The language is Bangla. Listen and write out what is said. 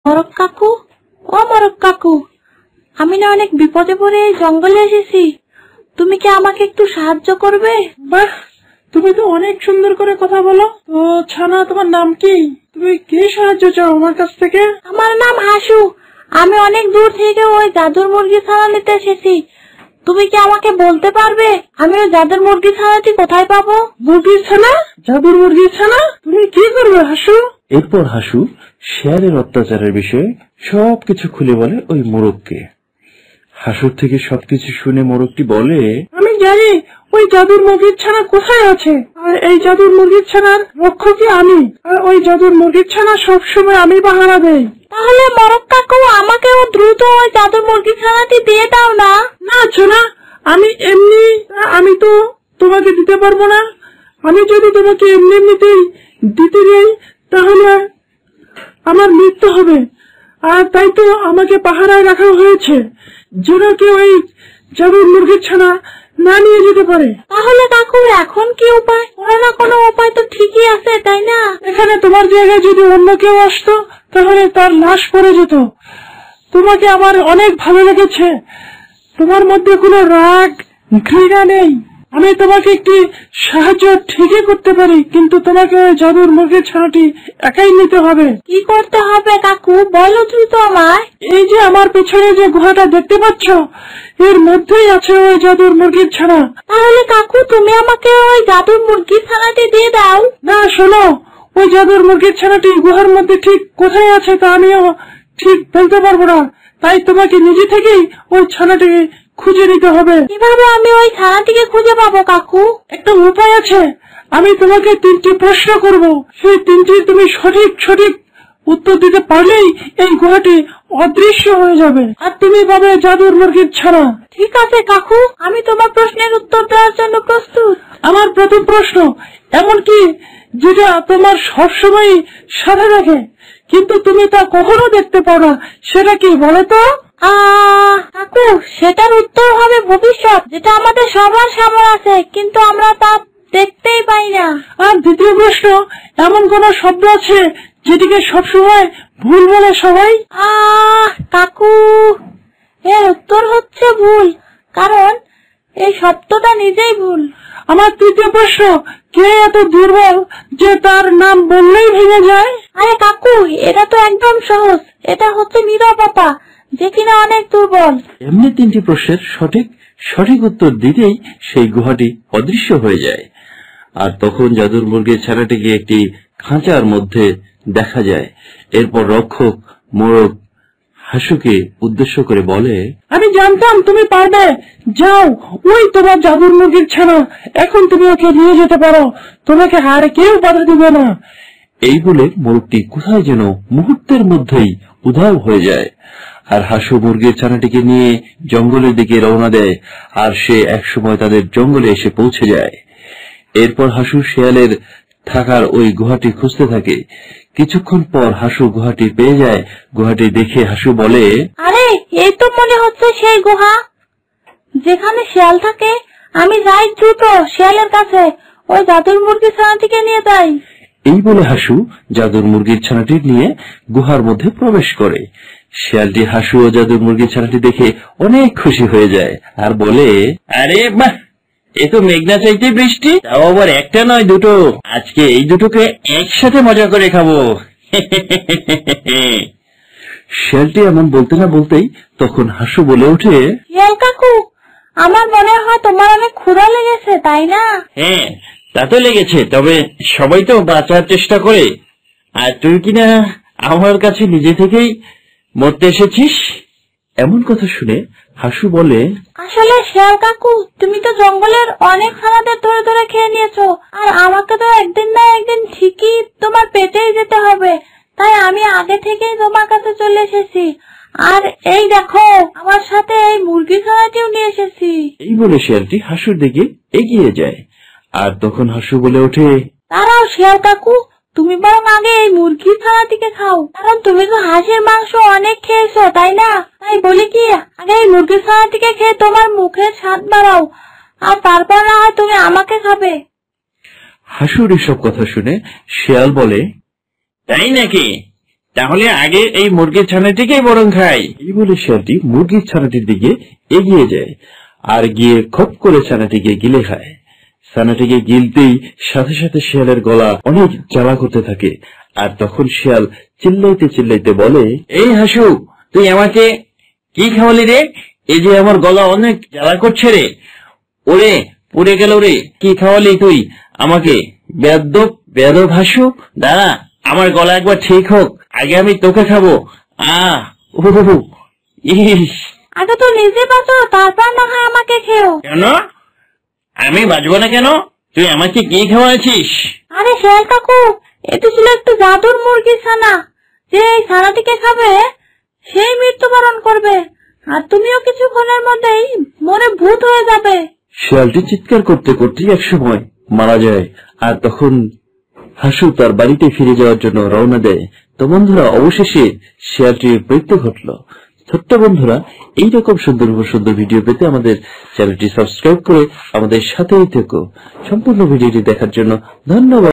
মরক কাকু, ও মরক কাকু, আমি না অনেক বিপদে পড়ে এই জঙ্গলে এসেছি, তুমি কি আমাকে একটু সাহায্য করবে? বাহ, তুমি তো অনেক সুন্দর করে কথা বলো। তো ছানা, তোমার নাম কি? তুমি কি সাহায্য চাও আমার কাছ থেকে? আমার নাম হাসু। আমি অনেক দূর থেকে ওই জাদুর মুরগি ছানা নিতে এসেছি। তুমি কি আমাকে বলতে পারবে আমি ওই জাদুর মুরগি ছানাটি কোথায় পাবো? মুরগির ছানা? জাদুর মুরগির ছানা? তুমি কি করবে হাসু? এরপর হাসু শেয়ালের অত্যাচারের বিষয়ে সবকিছু খুলে বলে ওই মোরগকে। হাসুর থেকে সবকিছু শুনে মোরগটি বলে, আমি জানি ওই জাদুর মুরগির ছানা কোথায় আছে, আর এই জাদুর মুরগির ছানার রক্ষকই আমি, আর ওই জাদুর মুরগির ছানা সবসময় আমি পাহারা দেই। তাহলে মরক কাকু, আমাকেও দ্রুত ওই জাদুর মুরগি ছানাটি দিয়ে দাও না। না ছানা, আমি তো তোমাকে দিতে পারবো না। আমি যদি তোমাকে এমনিতেই দিতে যাই তাহলে আমার মৃত্যু হবে, আর তাই তো আমাকে পাহারায় রাখা হয়েছে, যেন কেউ ওই জাদুর মুরগির ছানা না নিয়ে যেতে পারে। তাহলে কাকু এখন কি উপায়? কোনো না কোনো উপায় তো ঠিকই আছে, তাই না? এখানে তোমার জায়গায় যদি অন্য কেউ আসতো তাহলে তার লাশ পড়ে যেত। তোমাকে আমার অনেক ভালো লেগেছে, তোমার মধ্যে কোনো রাগ ঘৃণা নেই। আমি তোমাকে একটি সাহায্য ঠিকই করতে পারি, কিন্তু তোমাকে ওই জাদুর মুরগির ছানাটি একাই নিতে হবে। কি করতে হবে কাকু, বলো দ্রুত আমায়। এই যে আমার পেছনে যে গুহাটা দেখতে পাচ্ছ, এর মধ্যেই আছে ওই জাদুর মুরগির ছানা। তাহলে কাকু, তুমি আমাকে ওই জাদুর মুরগির ছানাটি দিয়ে দাও। না শোনো, ওই জাদুর মুরগির ছানাটি গুহার মধ্যে ঠিক কোথায় আছে তা আমিও ঠিক বলতে পারবো না, তাই তোমাকে নিজে থেকেই ওই ছানাটিকে খুঁজে নিতে হবে। কিভাবে আমি ওই ছানাটিকে খুঁজে পাবো কাকু? একটা উপায় আছে। আমি তোমাকে 3টি প্রশ্ন করব, সেই 3টির তুমি সঠিক উত্তর দিতে পারলেই এই গুহাটি অদৃশ্য হয়ে যাবে, আর তুমি পাবে জাদুর মুরগির ছানা। ঠিক আছে কাকু, আমি তোমার প্রশ্নের উত্তর দেওয়ার জন্য প্রস্তুত। আমার প্রথম প্রশ্ন, এমন কি যেটা তোমার সবসময় সাথে থাকে কিন্তু তুমি তা কখনো দেখতে পাও না, সেটা কি বলো তো? কাকু, সেটার উত্তর হবে ভবিষ্যৎ, যেটা আমাদের সবার সামনে আছে কিন্তু আমরা তা দেখতেই পাই না। আর দ্বিতীয় প্রশ্ন, এমন কোন শব্দ আছে যেটিকে সবসময় ভুল বলে সবাই? কাকু, এর উত্তর হচ্ছে ভুল, কারণ এই শব্দটা নিজেই ভুল। আমার তৃতীয় প্রশ্ন, কে এত দুর্বল যে তার নাম বললেই ভেঙে যায়? আরে কাকু, এটা তো একদম সহজ, এটা হচ্ছে নীরবতা, যে কিনা অনেক দুর্বল। এমনি 3টি প্রশ্নের সঠিক উত্তর দিতেই সেই গুহাটি অদৃশ্য হয়ে যায়, আর তখন জাদুর মুরগির ছানাটিকে একটি খাঁচার মধ্যে দেখা যায়। এরপর রক্ষক মোরগ হাসুকে উদ্দেশ্য করে বলে, আমি জানতাম তুমি পারবে, যাও, ওই তোমার জাদুর মুরগির ছানা, এখন তুমি ওকে নিয়ে যেতে পারো, তোমাকে আর কেউ বাধা দিবে না। এই বলে মোরগটি কোথায় যেন মুহূর্তের মধ্যেই উধাও হয়ে যায়, আর হাসু মুরগির ছানাটিকে নিয়ে জঙ্গলের দিকে রওনা দেয়, আর সে একসময় তাদের জঙ্গলে এসে পৌঁছে যায়। এরপর হাসু শেয়ালের থাকার ওই গুহাটি খুঁজতে থাকে। কিছুক্ষণ পর হাসু গুহাটি পেয়ে যায়। গুহাটি দেখে হাসু বলে, আরে, এই তো মনে হচ্ছে সেই গুহা যেখানে শিয়াল থাকে। আমি যাই দ্রুত শিয়ালের কাছে, ওই জাদুর মুরগির ছানাটিকে নিয়ে যাই। এই বলে হাসু জাদুর মুরগির ছানাটি নিয়ে গুহার মধ্যে প্রবেশ করে। শিয়ালটি হাসু ও জাদুর মুরগির ছানাটি দেখে অনেক খুশি হয়ে যায় আর বলে, আরে বাহ, এ তো মেঘনা চাইতে বৃষ্টি, তাও আবার একটা নয় দুটো। আজকে এই দুটোকে একসাথে মজা করে খাবো। শিয়ালটি এমন বলতে না বলতেই তখন হাসু বলে ওঠে, শিয়াল কাকু, আমার মনে হয় তোমার অনেক ক্ষুধা লেগেছে, তাই না? হ্যাঁ, তা তো লেগেছে, তবে সবাই তো বাঁচার চেষ্টা করে, আর তুই কিনা আমার কাছে নিজে থেকেই মরতে এসেছিস। এমন কথা শুনে হাসু বলে, আসলে শিয়াল কাকু, তুমি তো জঙ্গলের অনেক ছানাদের ধরে ধরে খেয়ে নিয়েছো, আর আমাকে তো একদিন না একদিন ঠিকই তোমার পেটেই যেতে হবে, তাই আমি আগে থেকেই তোমার কাছে চলে এসেছি। আর এই দেখো, আমার সাথে এই মুরগি ছানাটিও নিয়ে এসেছি। এই বলে শিয়ালটি হাসুর দিকে এগিয়ে যায়, আর তখন হাসু বলে ওঠে, দাঁড়াও শিয়াল কাকু, তুমি বরং আগে এই মুরগির ছানাটিকে খাও, কারণ তুমি তো হাঁসের মাংস অনেক খেয়েছো, তাই না? তাই বলি কি, আগে এই মুরগির ছানাটিকে খেয়ে তোমার মুখের স্বাদ বাড়াও, আর তারপর না হয় তুমি আমাকে খাবে। হাসুর এসব কথা শুনে শিয়াল বলে, তাই নাকি? তাহলে আগে এই মুরগির ছানাটিকেই বরং খাই। এই বলে শিয়ালটি মুরগির ছানাটির দিকে এগিয়ে যায় আর গিয়ে খপ করে ছানাটিকে গিলে খায়। ছানাটিকে গিলতেই সাথে সাথে শিয়ালের গলা অনেক জ্বালা করতে থাকে। আর তখন শিয়াল চিল্লাইতে চিল্লাইতে বলে, এই হাসু, তুই আমাকে কি খাওয়ালি রে? এই যে আমার গলা অনেক জ্বালা করছে রে। ওরে পুড়ে গেল রে, কি খাওয়ালি তুই আমাকে? বেয়াদব হাসু, দাঁড়া, আমার গলা একবার ঠিক হোক, আগে আমি তোকে খাবো। ইস, আগে তো নিজে বাঁচো, তারপর না হয় আমাকে খেও। কেন আমি বাঁচবো না কেন? তুই আমাকে কি খাওয়াছিস? আরে শিয়াল কাকু, এটি ছিল একটু জাদুর মুরগির ছানা। যে এই ছানাটিকে খাবে সেই মৃত্যুবরণ করবে, আর তুমিও কিছুক্ষণের মধ্যেই মরে ভূত হয়ে যাবে। শিয়ালটি চিৎকার করতে করতে একসময় মারা যায়। আর তখন হাসু তার বাড়িতে ফিরে যাওয়ার জন্য রওনা দেয়। তো বন্ধুরা, অবশেষে শিয়ালটির মৃত্যু ঘটল। ছোট্ট বন্ধুরা, এইরকম সুন্দর সুন্দর ভিডিও পেতে আমাদের চ্যানেলটি সাবস্ক্রাইব করে আমাদের সাথেই থেকো। সম্পূর্ণ ভিডিওটি দেখার জন্য ধন্যবাদ।